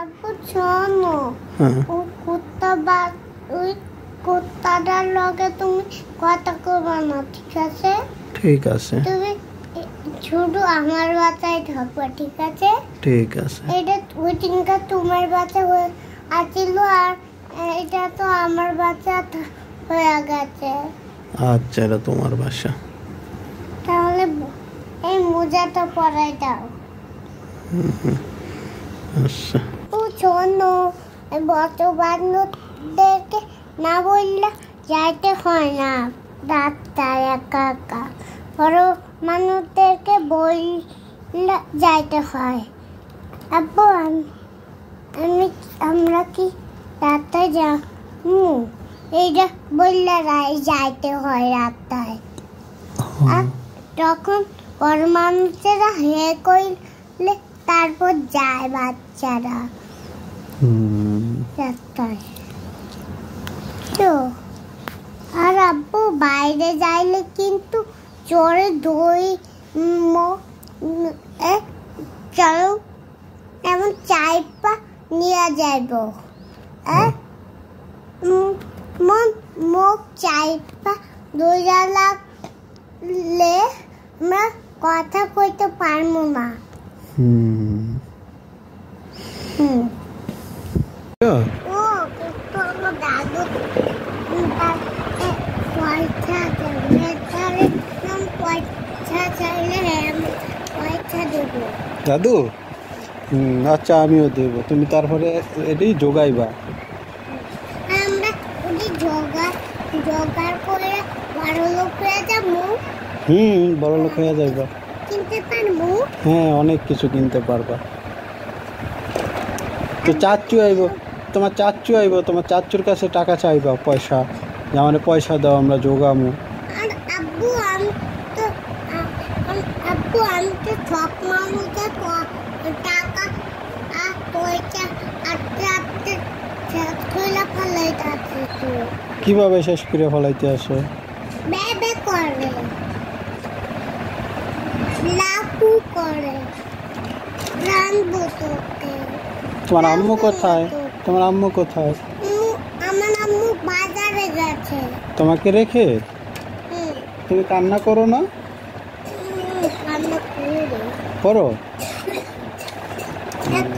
আপু শোনো, ওই কুত্তাটার লগে তুমি কথা কইবা না, ঠিক আছে? ঠিক আছে। তুমি শুধু আমার বাচ্চাই থাকবে, ঠিক আছে? ঠিক আছে। এটা ওই দিনটা তোমার বাচ্চা আছিল আর এটা তো আমার বাচ্চা হয়ে গেছে। আচ্ছা, এটা তোমার বাসা। তাহলে এই মোজাটা পরাই দাও। আচ্ছা। ও শোনো, বড় বান্ধবদেরকে না বললে যাইতে হয় না ডাক্তার একা একা। বড় মানুষদেরকে বললে যাইতে হয়। আপু আমরা কি ডাক্তার যাবো? এইটা বললে যাইতে হয় রাস্তায়। আর তখন বড় মানুষেরা হে করলে তারপর যায় বাচ্চারা রাস্তায়। তো আর আব্বু বাইরে যাইলে কিন্তু চোরে দই চলো এমন চাইপা নিয়ে যাইব। মুখ চাইপা দই লাগলে আমরা কথা কইতে পারবো না। দাদু, আচ্ছা আমিও দেব, তুমি তারপরে এটাই যোগাইবা। আমরা জোগাড় করে বড় লোক হয়ে যাবো। বড় লোক হয়ে যাইবা। কিনতে পারবো? হ্যাঁ, অনেক কিছু কিনতে পারবা। তো চাচ্চু আইব, তোমার চাচ্চু আইব, তোমার চাচ্চুর কাছে টাকা চাইবা, পয়সা, যে মানে পয়সা দাও, আমরা যোগামু। আর আব্বু আমি তো সব মানুষের টাকা আর পয়সা শেষ করে ফেলাইতে আছে। তো কিভাবে শেষ করে ফেলাইতে আসে? বেবে করে, লাপু করে, রানবো তোকে। তোমার আম্মু কোথায়? তোমার আম্মু কোথায়? আমার আম্মু বাজারে গেছে। তোমাকে রেখে? তুমি কান্না করো না? কান্না করো?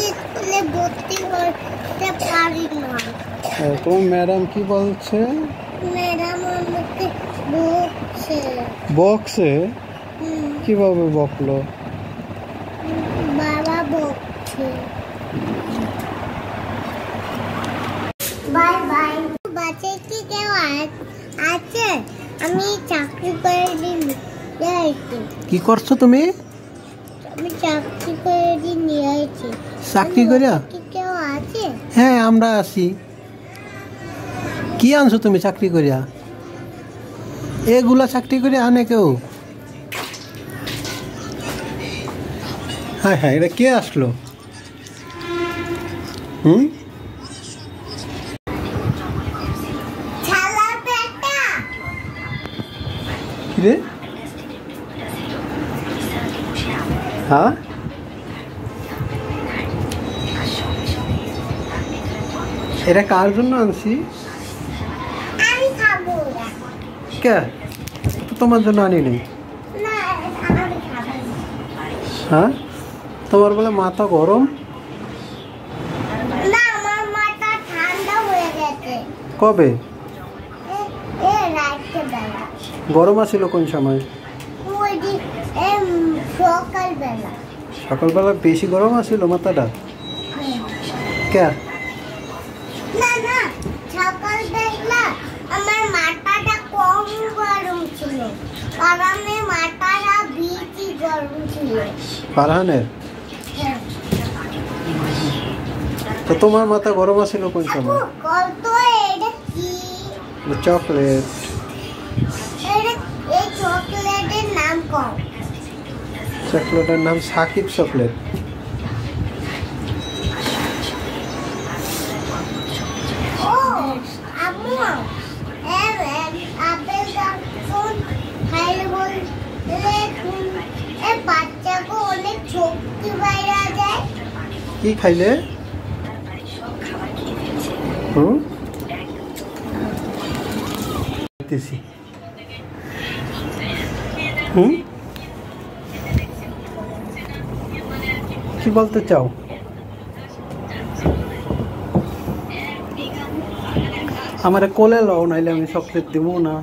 স্কুলে ভর্তি করতে পারি না। তোমার ম্যাডাম কি বলছে? ম্যাডাম আমাকে বকছে। বকছে? কিভাবে বকলো? বাবা বকছে। Bye bye. বাচ্চা কি কেউ আছে? আমি চাকরি করে নিয়েছি। কি করছো তুমি? আমি চাকরি করে নিয়েছি। চাকরি করে? কি কেউ আছে? হ্যাঁ, আমরা আছি। কি আনছো তুমি চাকরি করিয়া? এগুলা চাকরি করে আনে কেউ? হ্যাঁ হ্যাঁ, এটা কে আসলো? কিরে? হ্যাঁ, এটা কার জন্য আনছি? কে? তোমার জন্য আনি নেই। হ্যাঁ, তোমার বলে মাথা গরম? কবে? গরম আছিল কোন সময়? সকালবেলা বেশি গরম আছিল মাথাটা? কে? সকালবেলা আমার মাথাটা কম গরম ছিল, ফারহানের মাথাটা বেশি গরম ছিল। ফারহানের? তো তোমার মাথা গরম আছিল কোন সময়? চকলেট। এই চকলেটের নাম কম। চকলেটের নাম সাকিব চকলেট। বাচ্চাকে অনেক শক্তি বাইরে যায়। কি খাইলে? কি বলতে চাও? আমার কোলে লও, নাইলে আমি চকলেট দিব না।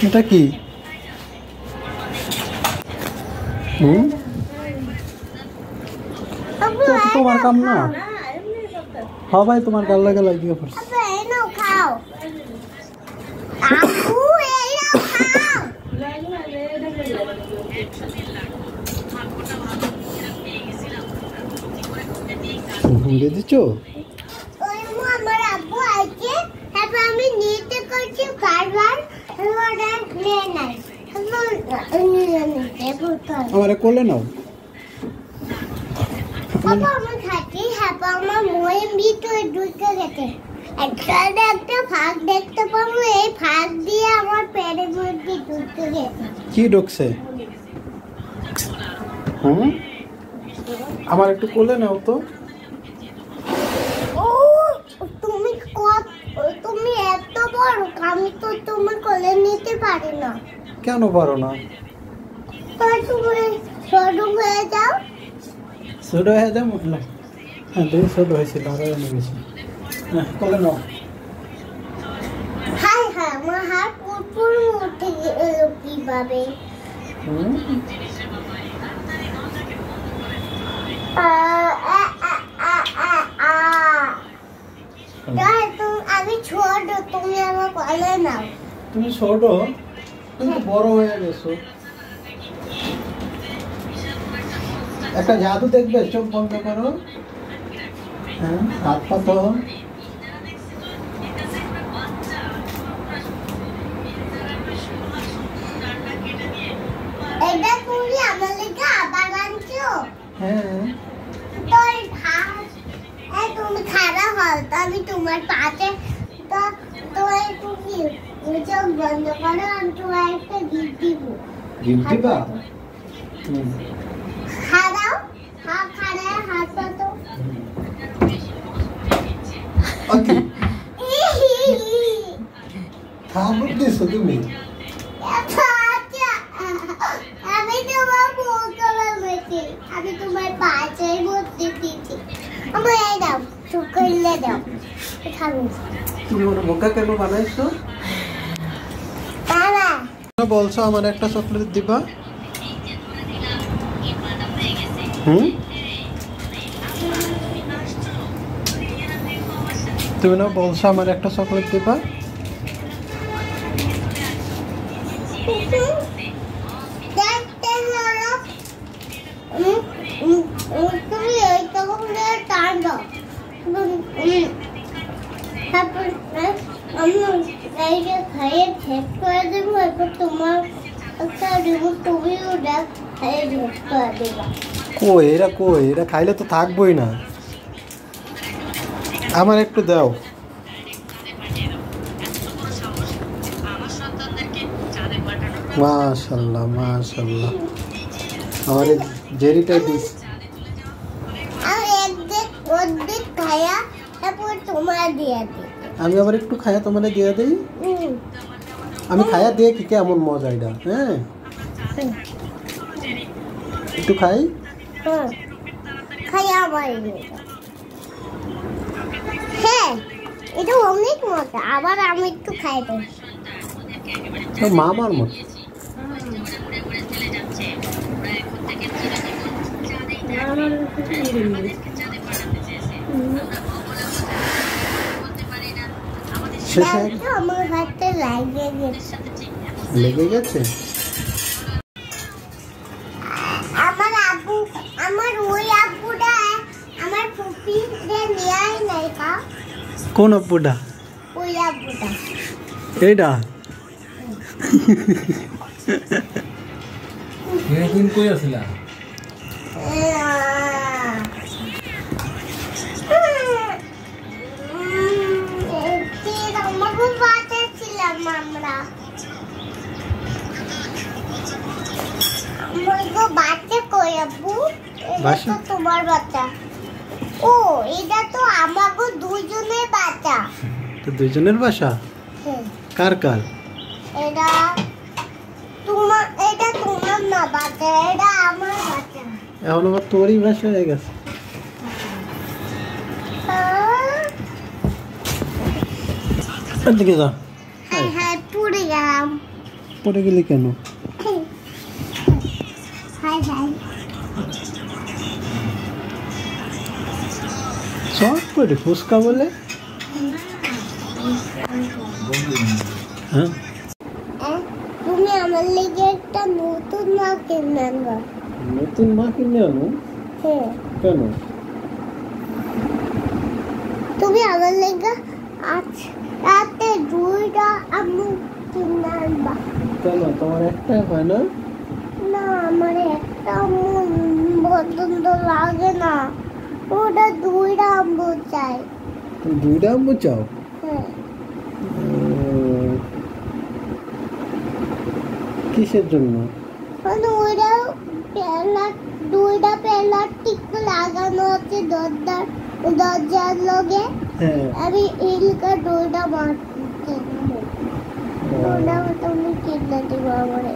এটা কি? তোমার কাম না? হ্যাঁ ভাই, তোমার গাল লাগে লাগিয়ে পড়ছে। দিয়ে দিচ্ছ? আমার কোলে নাও। কি ঢুকছে? আমার একটু কোলে নাও তো। তুমি এত বড়, আমি তো তোমার কোলে নিতে পারি না। কেন পারো না? তুমি ছোট হয়ে যাও। ছোট হয়ে যাও? হ্যাঁ, তুমি ছোট হয়েছিল, আরো অনেক বেশি। কোলে নাও। হাই হাই, আমার হাত পুরপুর উঠে এলো কিভাবে? আমি ছোট, তুমি আমার কোলে নাও। তুমি ছোট, তুমি তো বড় হয়ে গেছো। একটা জাদু দেখবে, চোখ বন্ধ করো। হ্যাঁ, হাত পাতো। এটা তুমি আমার লেগে আবার আনছো? হ্যাঁ। তুমি খারাপ হল, আমি তোমার পাশে চোখ বন্ধ করো, আমি তোমার একটা গিফট দিব। গিফট দিবা? খারাও, খারায় হাত পাতো। থামুক দিছো তুমি। আমি তোমার বলতে, আমি তোমার পাশে বসতে দিচ্ছি। আমার এই দাও, চুকলে দাও। তুমি ওর বোকা কেন বানাইছো? বলছো আমার একটা চকলেট দিবা? তুমি না বলছো আমার একটা চকলেট দিবা? তুমি এই চকলেট টান দাও। খাইয়ে শেষ করে দেবো, এরপর তোমার একটা দেবো, তুমিও দেখ খাইয়ে শেষ করে দেবা। কই এরা খাইলে তো থাকবোই না। আমার একটু দাও। মাশাআল্লাহ মাশাআল্লাহ, আমার জেরিটা দিস। আমি অর্ধেক খাইয়া তারপর তোমার দিয়ে দিই। আমি আবার একটু খায়া তোমারে দিয়ে দেই। আমি খায়া দিয়ে কি কেমন মজা এটা। হ্যাঁ, একটু খাই। খাইয়া আমার হ্যাঁ, এটা অনেক মজা। আবার আমি একটু খাই দেই। মামার মতো। আমার হাতে লেগে গেছে। আমার ওই আব্বুটা আমার ফুপি নিয়ে নাই কা। কোন আব্বুটা? ওই আব্বুটা। এইটা কোন কই আসলা? বাচ্চা কই আব্বু? এটা তো তোমার বাচ্চা। ও এটা তো আমাকে দুইজনের বাচ্চা। তো দুইজনের বাসা? কার কার? এটা তোমার না বাচ্চা, এটা আমার বাচ্চা। এখন আবার তোরই বাসা হয়ে গেছে। এদিকে যা। হ্যাঁ পড়ে গেলাম। পড়ে গেলি কেন? হাই চট করে ফুচকা বলে? হ্যাঁ তুমি আমার লেগে একটা নতুন মা কিনে আনবা। নতুন মা কিনে আনো? হ্যাঁ। কেন? তুমি আমার লেগে আজ রাতে দুইটা আম্মু কিনে আনবা। কেন তোমার একটা হয় না? না আমার একটা আম্মু পছন্দ লাগে না, ওটা দুইটা আম্মু চাই। তুমি দুইটা আম্মু চাও? হ্যাঁ। কিসের জন্য? মানে ওইটা দুইটা প্লাস্টিক লাগানো আছে দরজার লগে। হ্যাঁ। আমি এলাকা দুইটা মাছ কিনবো, ওটা তুমি কিনে দিবো আমারে।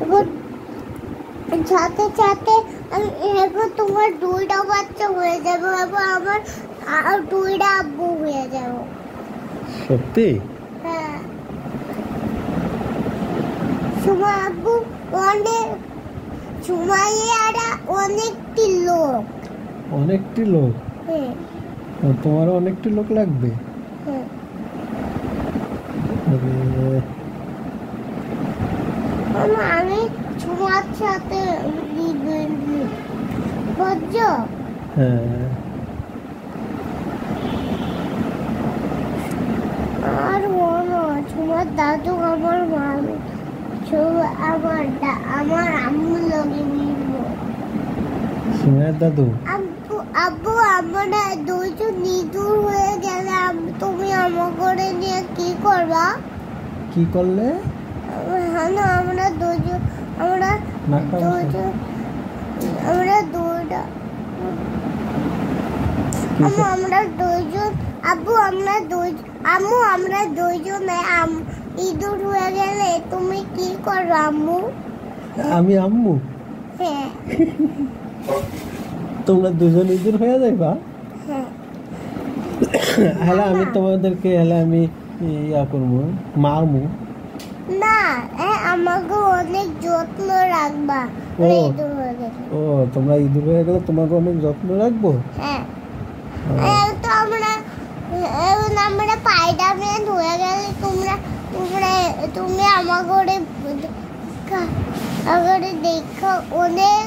এবার সাথে সাথে আমি এবার তোমার দুইটা বাচ্চা হয়ে যাবে এবং আমার আর দুইটা আব্বু হয়ে যাবো। সত্যি? হ্যাঁ। তোমার আব্বু অনেকটি লোক। অনেকটি লোক? হ্যাঁ। তোমার অনেকটি লোক লাগবে? হ্যাঁ। আমি তোমার সাথে বুঝছো? হ্যাঁ। আর বলো তোমার দাদু আমার মা আমার আম্মু লগে মিলবো। সুমাইয়ার দাদু? আব্বু আমরা দুইজন নিদুর হয়ে গেলে তুমি আমার করে নিয়ে কি করবা? কি করলে? আমরা দুইজন ইঁদুর হয়ে গেলে তুমি কি করো আম্মু? আমি আম্মু? হ্যাঁ। তোমরা দুজন ইঁদুর হয়ে যাইবা? হ্যাঁ। হ্যাঁ আমি তোমাদেরকে আমি ইয়া করবো, মারমু না। আমাকে অনেক যত্ন রাখবা। ও তোমরা ইঁদুর হয়ে গেলে তোমাকে অনেক যত্ন রাখবো? হ্যাঁ। তো আমরা স্পাইডারম্যান হয়ে গেলে তুমি আমাকে দেখো অনেক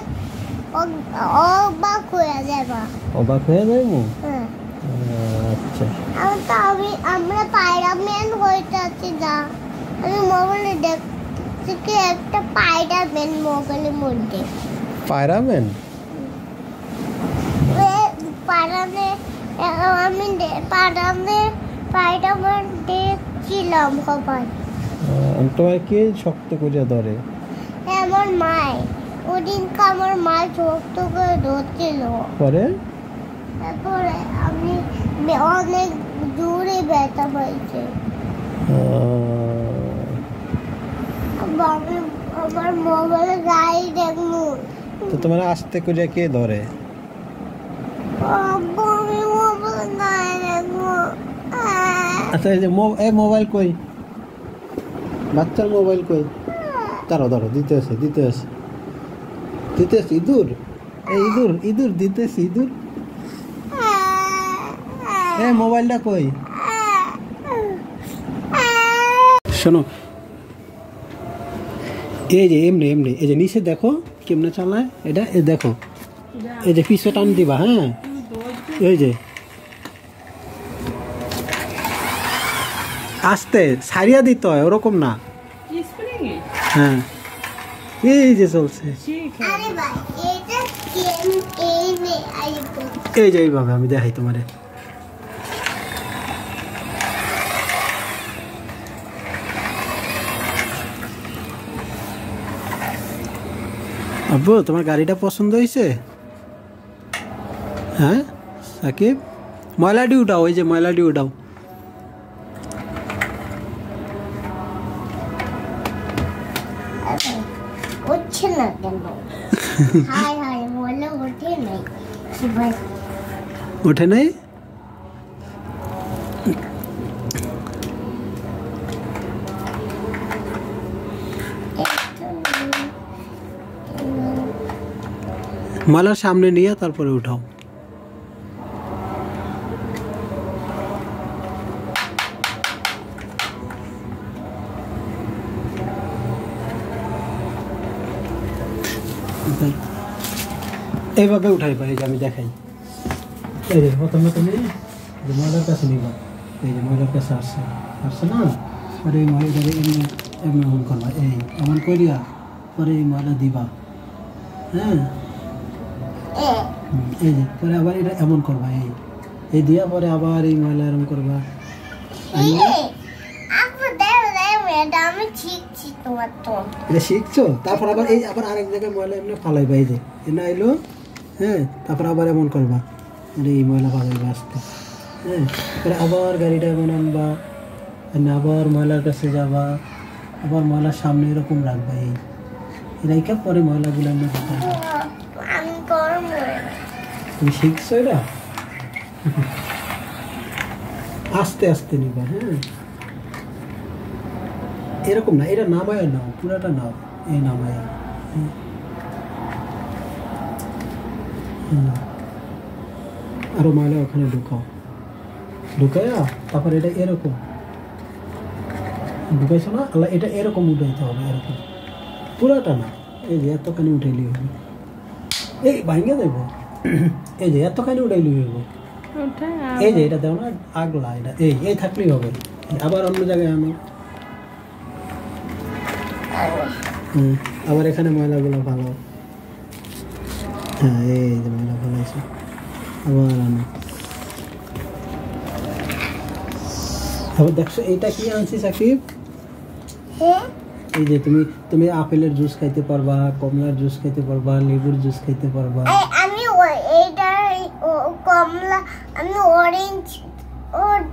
অবাক হয়ে যাবা। অবাক হয়ে যাবো? হ্যাঁ। আচ্ছা। আমরা স্পাইডারম্যান হইতে আছি না। আমি মোবাইলে দেখছি কি একটা স্পাইডারম্যান মোবাইলের মধ্যে। স্পাইডারম্যান? আমি স্পাইডারম্যান দেখছিলাম সবাই। তোমার কে শক্ত করে ধরে? আমার মাই ওদিনকে আমার মা শক্ত করে ধরছিল। পরে? তারপরে আমি অনেক দূরে ব্যথা পাইছে। আমার মোবাইলে গাড়ি দেখবো। তো তোমার আস্তে করে কে ধরে? আচ্ছা এই মোবাইল কই? বাচ্চার মোবাইল কই? ধরো দিতে আসে ইঁদুর। এই ইঁদুর দিতেছি ইঁদুর। এই মোবাইলটা কই? শোনো এই যে এমনি এই যে নিচে দেখো কেমনে চালায় এটা। দেখো এই যে পিছে টান দিবা। হ্যাঁ এই যে আস্তে সারিয়া দিতে হয়, ওরকম না। হ্যাঁ এই যে চলছে। এই যে এইভাবে আমি দেখাই তোমারে। আব্বু তোমার গাড়িটা পছন্দ হয়েছে? হ্যাঁ সাকিব ময়লাটি উঠাও, ওই যে ময়লাটি উঠাও। উঠছে না কেন? হাই হাই ময়লা ওঠে নাই। ওঠে নাই? ময়লার সামনে নিয়ে তারপরে উঠাও। এইভাবে উঠাই পাই, যে আমি দেখাই। এই যে প্রথমে তুমি যে ময়লার কাছে নিবা, এই যে ময়লার কাছে আসছে না, আর এই ময়লাটাকে এমনি এমন করবা, এই এমন করিয়া পরে এই ময়লা দিবা। হ্যাঁ, এই যে পরে আবার এটা এমন করবা, এই দিয়া পরে আবার এই ময়লা এরকম করবা। আমি শিখছি তোমার তো। এটা শিখছো? তারপর আবার এই আবার আরেক জায়গায় ময়লা এমনি ফালাইবা, এই যে এনে আইলো। হ্যাঁ, তারপর আবার এমন করবা, এই ময়লা ফালাইবা আসতে। হ্যাঁ, পরে আবার গাড়িটা এমন আনবা, আবার ময়লার কাছে যাবা, আবার ময়লার সামনে এরকম রাখবা, এই রাইখা পরে ময়লাগুলো এমনি ফালাইবা। আমি করব। তুমি শিখছো এটা? আস্তে আস্তে নিবা। হ্যাঁ, এরকম না, এটা নামায় নাও, পুরাটা নাও, এই নামায়। আরো ময়লা ওখানে ঢুকাইয়া তারপর এটা এরকম ঢুকাইছো না, আল্লাহ এটা এরকম উঠাইতে হবে, এরকম পুরাটা না। এই যে এতখানি উঠাইলি হবে, এই ভাঙ্গে দেব। এই যে এতখানি উঠাইলি হইব, এই যে এটা দেও না আগলা, এটা এই থাকলেই হবে। আবার অন্য জায়গায় আনো। আবার এখানে ময়লাগুলো ভালো। হ্যাঁ, এই যে ময়লা ফেলাইছে, আবার আনো। আবার দেখছো এইটা কি আনছি সাকিব? এই যে তুমি আপেলের জুস খাইতে পারবা, কমলার জুস খাইতে পারবা, লেবুর জুস খাইতে পারবা। আমি এইটা কমলা, আমি অরেঞ্জ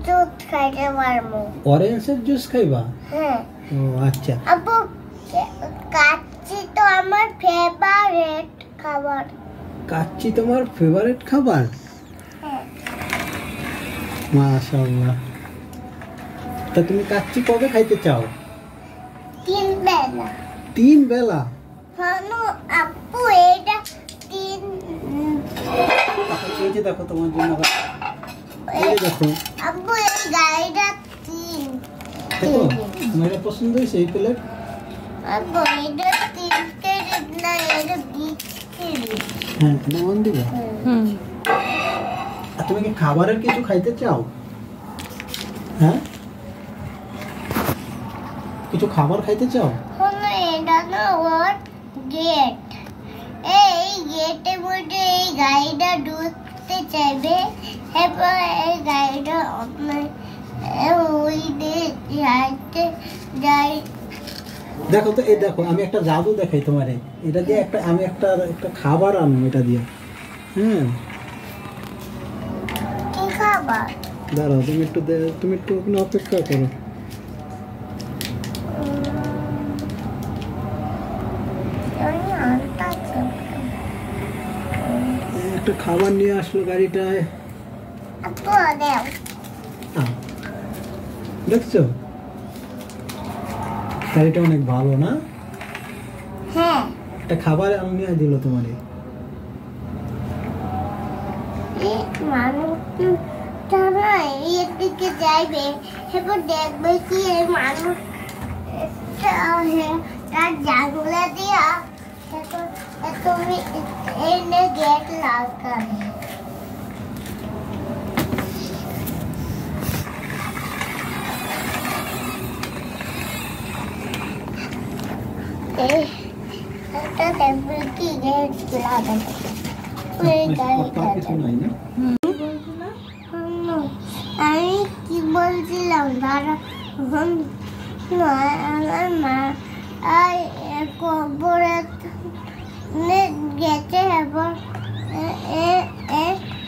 জুস খাইতে পারবো। অরেঞ্জের জুস খাইবা? হ্যাঁ। ও আচ্ছা। আপু কাচ্চি তো আমার ফেভারিট খাবার। কাচ্চি তোমার ফেভারিট খাবার? হ্যাঁ। মাশাআল্লাহ। তা তুমি কাচ্চি কবে খাইতে চাও? 3 বেলা। 3 বেলা? হ্যাঁ আপু, এটা 3। এই যে দেখো তোমার জন্য, এই যে দেখো আপু, এই গাড়িটা 3। দেখো তোমার এটা পছন্দ হয়েছে এই প্লেট? আপু এটা 3 কেজি না, এটা 20 কেজি। হ্যাঁ, নাম দিবে। আর তুমি কি খাবারের কিছু খাইতে চাও? হ্যাঁ, কিছু খাবার খাইতে চাও? হলো এটা না ওর গেট। এই গেটের মধ্যে এই গাড়িটা ঢুকতে চাইবে, এরপর এই গাড়িটা আপনার ওই দিয়ে যাই। দেখো তো, এই দেখো আমি একটা জাদু দেখাই তোমারে। এটা দিয়ে আমি একটা খাবার আনবো এটা দিয়ে। হ্যাঁ, কি খাবার? দাঁড়াও, তুমি একটু ওখানে অপেক্ষা করো। একটা খাবার নিয়ে আসলো গাড়িটায়। আপু দাও। দেখছো গাড়িটা অনেক ভালো না? হ্যাঁ। একটা খাবার নিয়ে দিল তোমারে। মানুষটা না এর দিকে যাইবে, এরপর দেখবে কি এই মানুষ তার জানলা দিয়া তুমি এনে গেট লাগাবে। একটা দেখবে কি গেট লাগাবে। আমি কি বলছিলাম দাদা, আমার মা কবরে গেছে,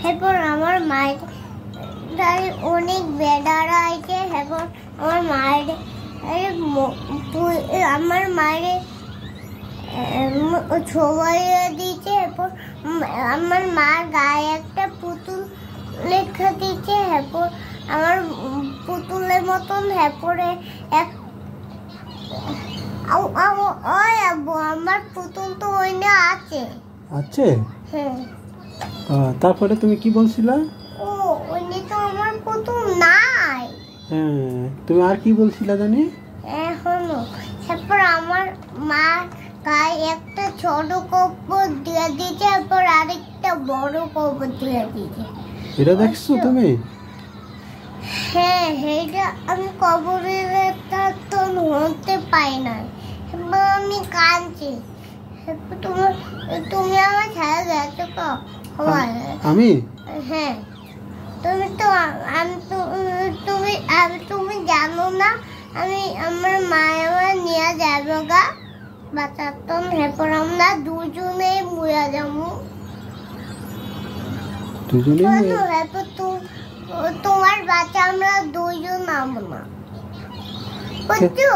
এরপর আমার মা অনেক বেড়ারা আছে এখন আমার মায়ের আমার মায়ের ছবি দিয়েছে এরপর আমার মার গায়ে একটা পুতুল লেখা দিয়েছে এরপর আমার পুতুলের মতন এরপরে এক ওই আব্বু আমার পুতুল তো ওই না আছে আছে হ্যাঁ তারপরে তুমি কি বলছিলা ও ওই তো আমার পুতুল নাই হ্যাঁ তুমি আর কি বলছিলা জানি এখন তারপর আমার মা গায়ে একটা ছোট কবর দিয়ে দিয়েছে তারপর আরেকটা বড় কবর দিয়ে দিয়েছে এটা দেখছো তুমি হ্যাঁ এটা আমি কবরের তো হতে পাই না এবার আমি কাঁদছি তুমি আমার ছেড়ে গেছো তো আমি হ্যাঁ তুমি তো তুমি জানো না আমি আমার মা আমার নিয়ে যাবো গা বাচ্চাতন এরপর আমরা দুজনে মুয়া যাবো দুজনে এরপর তোমার বাচ্চা আমরা দুইজন নামবো না বুঝছো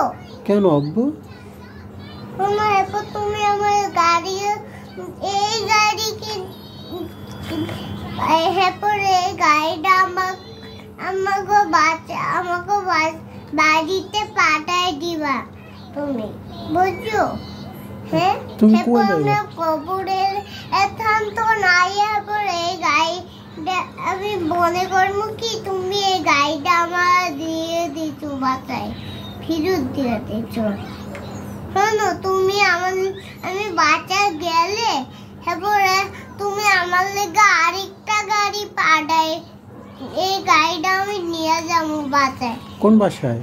কেন আব্বু এরপর তুমি আমার গাড়ি এই গাড়িকে এরপর এই গাড়িটা আমাকে বাড়িতে পাঠায় দিবা তুমি বুঝছো হ্যাঁ তুমি কই যাবে কবরের এখন তো নাই এরপর এই গাড়িটা আমি মনে করবো কি তুমি এই গাড়িটা আমার দিয়ে দিচ্ছো বাচ্চায় ফিরত দিয়ে দিচ্ছ শোনো তুমি আমি বাচ্চা গেলে এরপরে তুমি আমার লেগে আরেকটা গাড়ি পাঠায় এই গাড়িটা আমি নিয়ে যাবো বাচ্চায় কোন বাসায়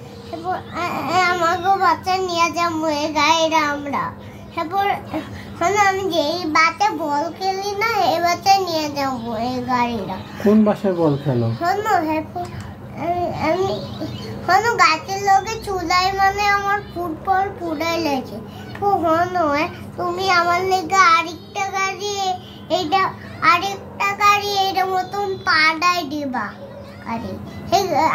আমাকে বাচ্চা নিয়ে যাবো এই গাড়িটা আমরা এরপর আমি যেই বাচ্চা বল খেলি না এই বাচ্চা নিয়ে যাবো এই গাড়িটা কোন বাসায় বল খেলো শোনো এরপর আমি গাছের লোকে চুলাই মানে আমার ফুটবল ফুটাই লেগেছে তুমি আমার লেগে আরেকটা গাড়ি এইটা মতন পাঠাই দিবা গাড়ি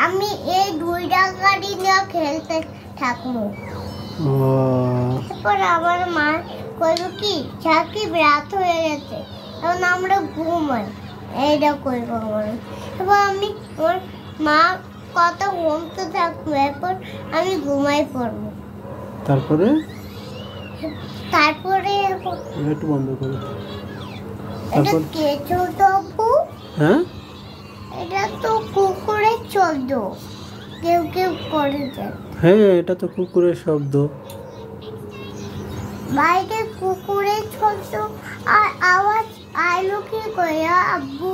আমি এই দুইটা গাড়ি নিয়ে খেলতে থাকবো তারপর আমার মা কইব কি সাকিব রাত হয়ে গেছে এখন আমরা ঘুমাই এইটা করবো আমার এবার আমি ওর মা কত ঘুমতে থাকবো এরপর আমি ঘুমাই পড়বো তারপরে একটু বন্ধ করো এটা কে চলতো আপু হ্যাঁ এটা তো কুকুরের শব্দ কেউ কেউ করে যায় হ্যাঁ এটা তো কুকুরের শব্দ বাইরে কুকুরের শব্দ আর আওয়াজ আইলো কি করে আব্বু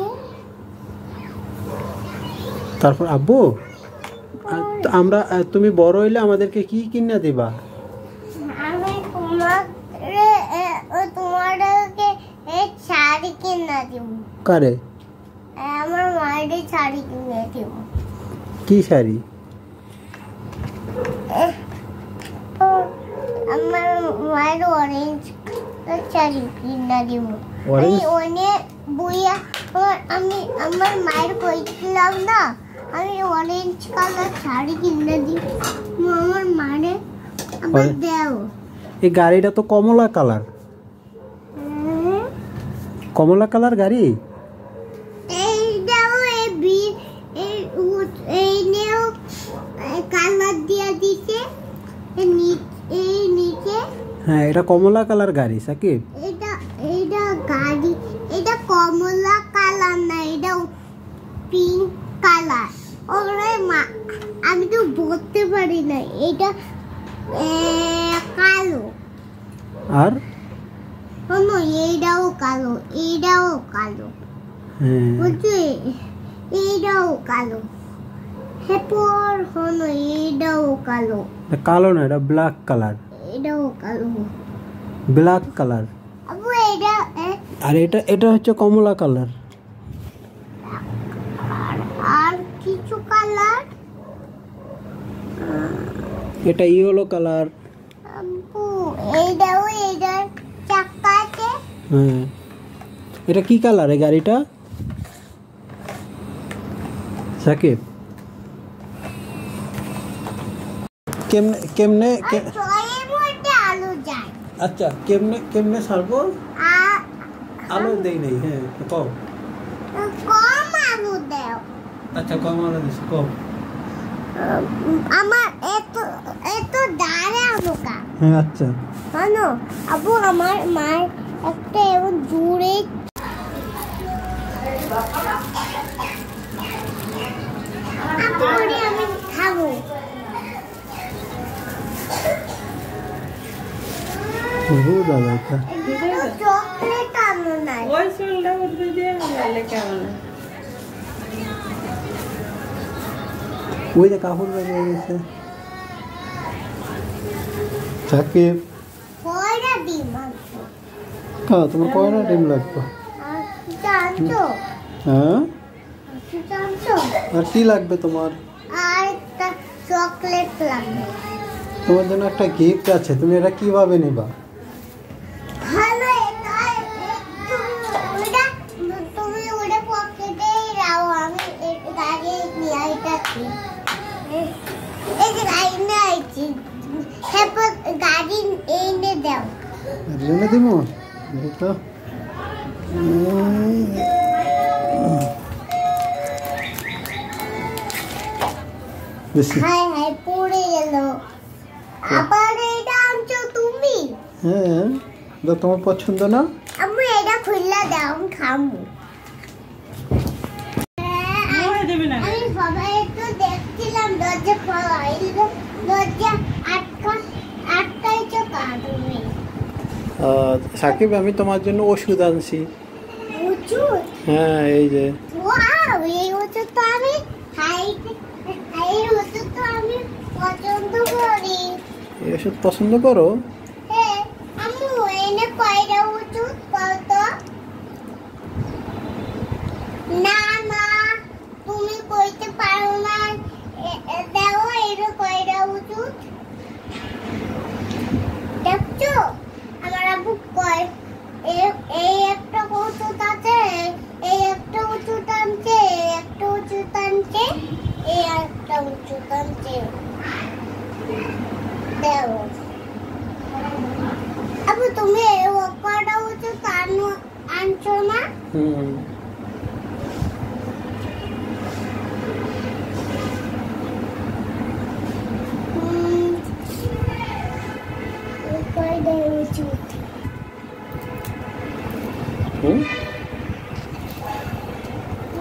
তারপর আব্বু আমরা তুমি বড় হইলে আমাদেরকে কি কিনে দিবা আমি তোমাদেরকে এই শাড়ি কিনে দিব কারে আমার মায়ের শাড়ি কিনে দিব কি শাড়ি আমার মায়ের অরেঞ্জ শাড়ি কিনে দিব অনেক বইয়া আমি আমার মায়ের কইছিলাম না আমি অরেঞ্জ কালার শাড়ি কিনে দিব আমার মায়ের আবার দাও এই গাড়িটা তো কমলা কালার কমলা কালার গাড়ি এই দাও এই নেও কালার দিয়া দিতে এই নিচে হ্যাঁ এটা কমলা কালার গাড়ি সাকিব এটা গাড়ি এটা কমলা কালার না এটা পিঙ্ক কালার ওরে মা আমি তো বলতে পারি না এটা কালো আর শোনো এইটাও কালো হ্যাঁ বুঝলি এইটাও কালো এরপর শোনো এইটাও কালো কালো না এটা ব্ল্যাক কালার এটাও কালো ব্ল্যাক কালার আবু এটা আর এটা হচ্ছে কমলা কালার আর কিছু কালার এটা ইয়েলো কালার আবু এইটাও এইটার চাকা আছে হ্যাঁ এটা কি কালার এই গাড়িটা সাকিব কেমনে কেমনে ছয়ের মধ্যে আলু যায়। আচ্ছা কেমনে কেমনে ছাড়বো? আর আলু দেই নাই। হ্যাঁ কম কম আলু দাও। আচ্ছা কম আলু দিছি কম। আমার এত এত দাঁড়ে আলু কা। হ্যাঁ আচ্ছা জানো আবু আমার মায়ের একটা এমন জুড়ে আমি খাবো। দাদা এটা চকলেট আনো না। ওই চুলটা উঠে দিয়ে গেলে কেমন? ওই যে কাপড় বেরিয়ে গেছে। সাকিব কয়টা ডিম আনছো? হ্যাঁ তোমার কয়টা ডিম লাগবে? আর কি জানছো? হ্যাঁ কি জানছো? আর কি লাগবে তোমার? আর একটা চকলেট লাগবে। তোমার জন্য একটা গিফট আছে, তুমি এটা কিভাবে নেবা? ভালো এটা তুমি ওটা পকেটে রাখো, আমি গাড়ি নিয়ে আইতাছি। এই যে গাড়ি নিয়ে আইছি, তারপর গাড়ি এনে দাও। এনে দিব তো বেশি। হাই হাই পড়ে গেল। আবার এটা আনছো তুমি? হ্যাঁ তোমার পছন্দ না? আমি এটা খুললা দাও, আমি খাবো। আমি সবাই একটু দেখছিলাম দরজা খোলা, দরজা আটকাইছো তুমি। সাকিব আমি তোমার জন্য ওষুধ আনছি। ওষুধ? হ্যাঁ এই যে। ওয়াও, এই ওষুধ তো আমি খাই, এই ওষুধ তো আমি পছন্দ করি। এই ওষুধ পছন্দ করো? হ্যাঁ, আম্মু এনে কয়টা ওষুধ কত? না না, তুমি কইতে পারো না। দাও এনে কয়টা ওষুধ। দেখছো আমার আব্বু কয় এই একটা ওষুধ আছে, এই একটা ওষুধ আনছে, এই একটা ওষুধ আনছে, এই একটা ওষুধ আনছে। দাও আব্বু, তুমি কয়টা ওষুধ আনছো না? কয়টা ওষুধ?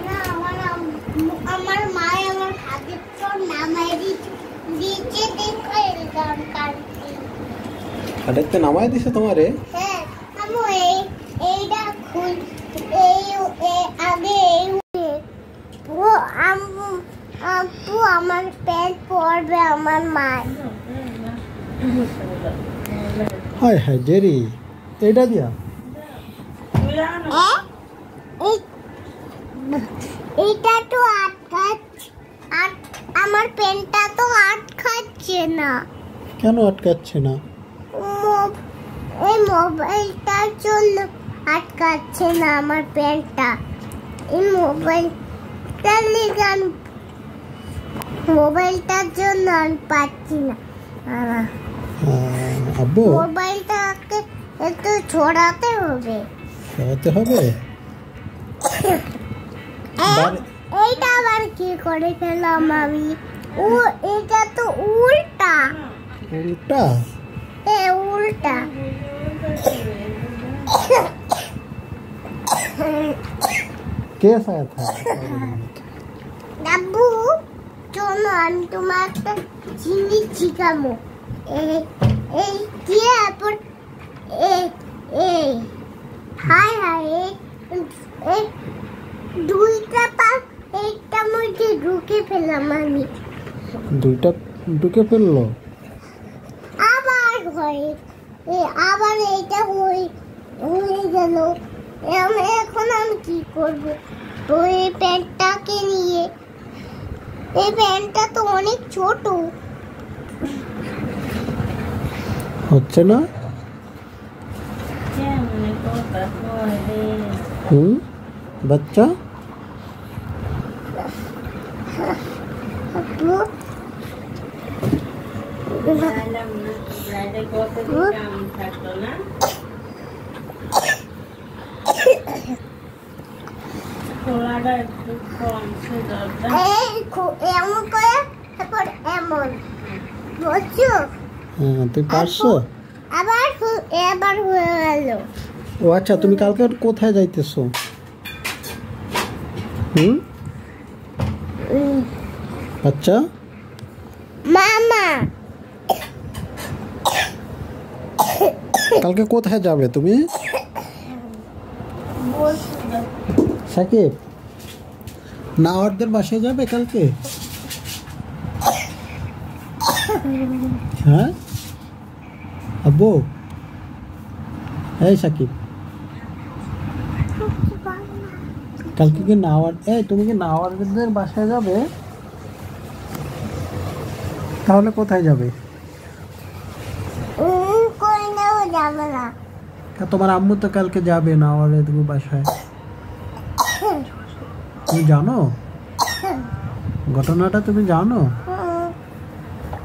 না, আমার মায়ে আমার খাদের চোর নামাই দিচ্ছে, দেখো এরকম কাটছি। খাটেতে নামাই দিছে তোমারে? হ্যাঁ আম্মু, এইটা খুল, আগে ও আম্মু আপু আমার প্যান্ট পরবে আমার মা। হায় হায় জেরি, এটা দিয়া এইটা তো আটকাচ্ছে, আমার প্যান্টটা তো আটকাচ্ছে না। কেন আটকাচ্ছে না? এই মোবাইলটার জন্য আটকাচ্ছে না আমার প্যান্টটা। এই মোবাইলটার জন্য আমি পাচ্ছি না। আব্বু মোবাইলটাকে একটু ছড়াতে হবে। সরাতে হবে? এইটা আবার কি করে ফেললাম আমি? ও এটা তো উল্টা। উল্টা? উল্টা। कैसा था? আব্বু চলো আমি তোমার একটা জিনিস শিখাবো। এই কি আপন এই হাই হাই এই দুইটা পা একটা মধ্যে ঢুকে ফেললাম আমি। দুইটা ঢুকে ফেললো? আবার ঘরে আবার এইটা হয়ে গেল। এখন আমি কি করব? তো এই প্যান্টটাকে নিয়ে, এই প্যান্টটা তো অনেক ছোট। হচ্ছে না? বাচ্চা বাইরে কতদিন কাম থাকতো না খোলাটা একটু কম ছিল এমন করে তারপর এমন বুঝছো হ্যাঁ তুই পারছো আবার এবার হয়ে গেল ও আচ্ছা তুমি কালকে কোথায় যাইতেছো আচ্ছা মামা কালকে কোথায় যাবে তুমি সাকিব নাওয়ারদের বাসায় যাবে কালকে হ্যাঁ আব্বু এই সাকিব কালকে কি নাওয়ার তুমি কি নাওয়ারদের বাসায় যাবে তাহলে কোথায় যাবে কোথাও যাবে না তোমার আম্মু তো কালকে যাবে নাওয়ারদের বাসায় তুমি জানো ঘটনাটা তুমি জানো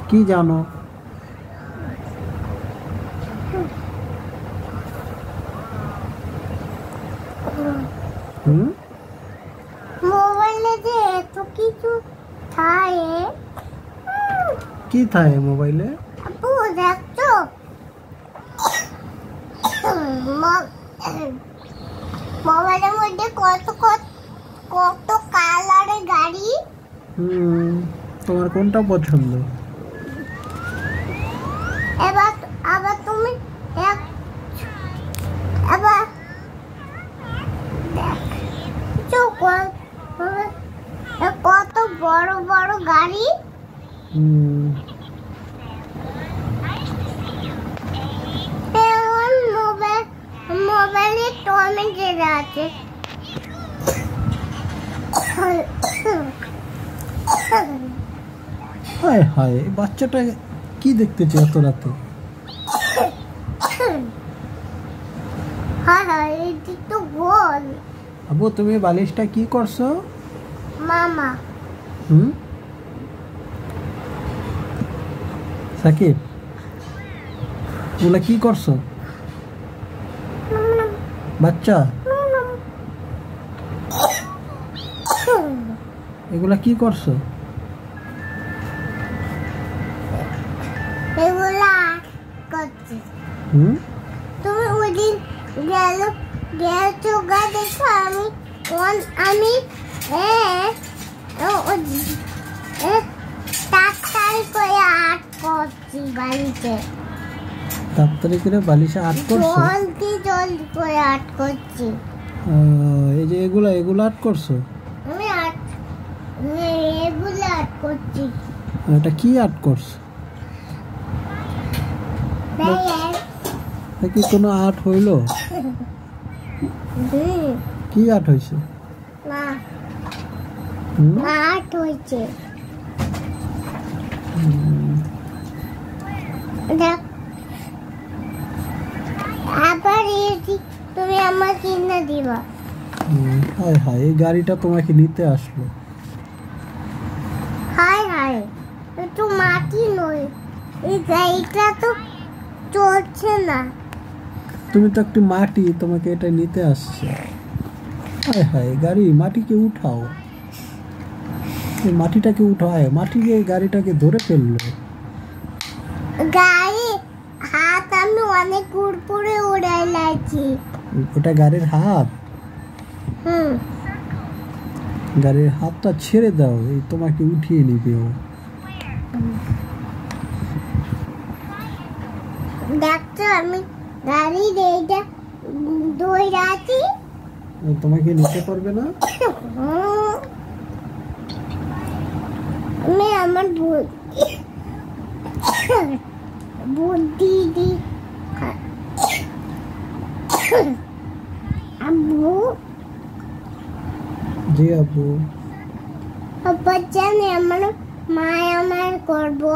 কি জানো মোবাইলে যে এত কিছু থাকে কি থাকে মোবাইলে আপু দেখছো মোবাইলের মধ্যে কত কত কত কালারের গাড়ি তোমার কোনটা পছন্দ এবার আবার তুমি আবার কত বড় বড় গাড়ি মোবাইলে টমে জেরা আছে হায় হায় এই বাচ্চাটা কি দেখতেছে এত রাতে হ্যাঁ হ্যাঁ এটি তো গোল আবু তুমি বালিশটা কি করছো মামা সাকিব ওগুলা কি করছো বাচ্চা এগুলা কি করছো এগুলা করছি তুমি ওদিন গেছো গা দেখো আমি তাড়াতাড়ি করে আর্ট করছি বাড়িতে তাড়াতাড়ি করে বালিশে আর্ট করছো জলদি জলদি করে আর্ট করছি এই যে এগুলা আর্ট করছো আমি আর্ট এগুলো আর্ট করছি এটা কি আর্ট করছো কি কোনো আর্ট হইলো কি আর্ট হয়েছে না আর্ট হয়েছে দেখ আবার তুমি আমার কিনে দিবা হায় হায় এই গাড়িটা তোমাকে নিতে আসলো হায় হায় একটু মাটি নয় এই গাড়িটা তো চলছে না তুমি তো একটু মাটি তোমাকে এটা নিতে আসছে হায় হায় গাড়ি মাটিকে উঠাও এই মাটিটাকে উঠায় মাটিকে গাড়িটাকে ধরে ফেললো গাড়ি হাত আমি অনেক উপরে উড়াই লাগছি ওটা গাড়ির হাত গাড়ির হাতটা ছেড়ে দাও এই তোমাকে উঠিয়ে নিবে ও দেখছো আমি গাড়ির এইটা দৌড়ে আছি তোমাকে নিতে পারবে না আমি আমার বুদ্ধি দি আব্বু জি আব্বু বাচ্চা নিয়ে আমার মায় আমার করবো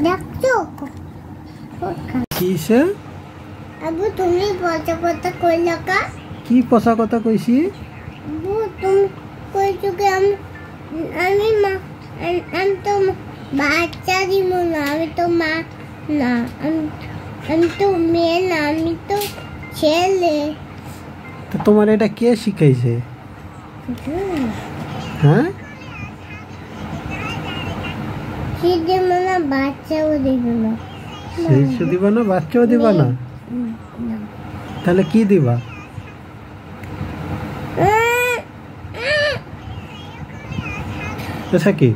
দেখছো কিসে আব্বু তুমি পচা পচা কইলা কা কি পচা কথা কইছি আব্বু তুমি কইছো কি আমি আমি তো বাচ্চা দিব না, আমি তো মা না, আমি তো মেয়ে না, আমি তো ছেলে। তো তোমার এটা কে শিখাইছে? হ্যাঁ, দিব না, বাচ্চাও দিব না। শিশু দিবা না, বাচ্চাও দিবা না, তাহলে কি দিবা? আচ্ছা, কি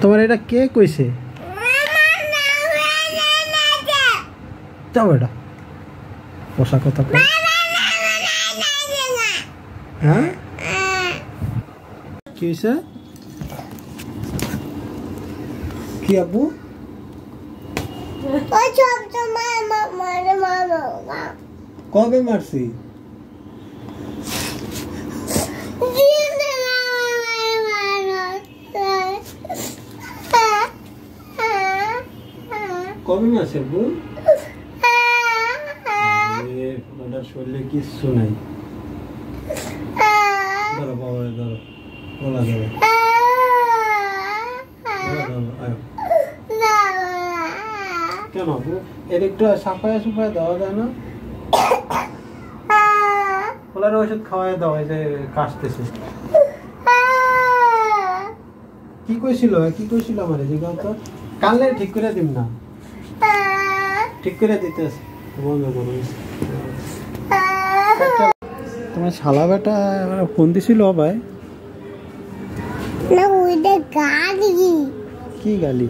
তোমার এটা কে কইছে? যাও এটা পোষা কথা কই। হ্যাঁ, কি হয়েছে? কি আব্বু? ওই সব সময় মারে মারো। কবে মারছি? কবে মারছি আব্বু? ওনার শরীরে কিচ্ছু নাই। ধরো বাবা, ধরো গলা ধরো, আয়। কেন আব্বু এর একটু সাফায় সুফায় দেওয়া যায় না? ওলার ওষুধ খাওয়াই দাও, এই যে কাশতেছে। কি কইছিল আমার যে কথা কানলে ঠিক করে দিম না, ঠিক করে দিতেছে। বন্ধ করো। তোমার শালা বেটা ফোন দিছিল ভাই? না, ওইটা গালি। কি গালি?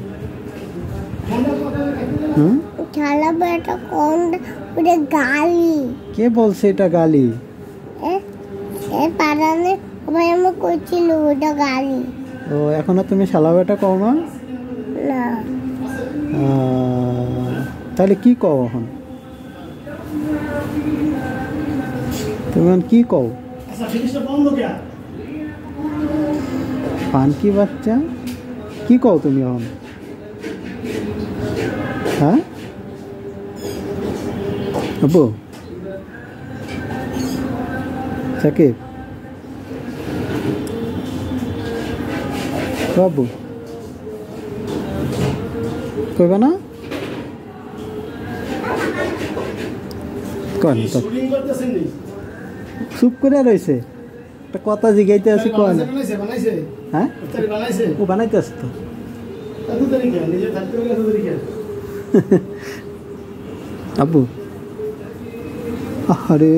শালা বেটা কোন? ওটা গালি। কে বলছে এটা গালি? পারানে ভাই আমার কইছিল ওটা গালি। ও, এখনো তুমি শালা বেটা কও না? না। তাহলে কি কও এখন? তুমি কি কও? পানকি বাচ্চা কি কও তুমি এখন? হ্যাঁ আব্বু, সাকিব বাবু কইবা না? কন তো চুপ করে রয়েছে, একটা কথা জিগাইতে আছি। কন? হ্যাঁ, ও বানাইতে আসে তো। আব্বু আরে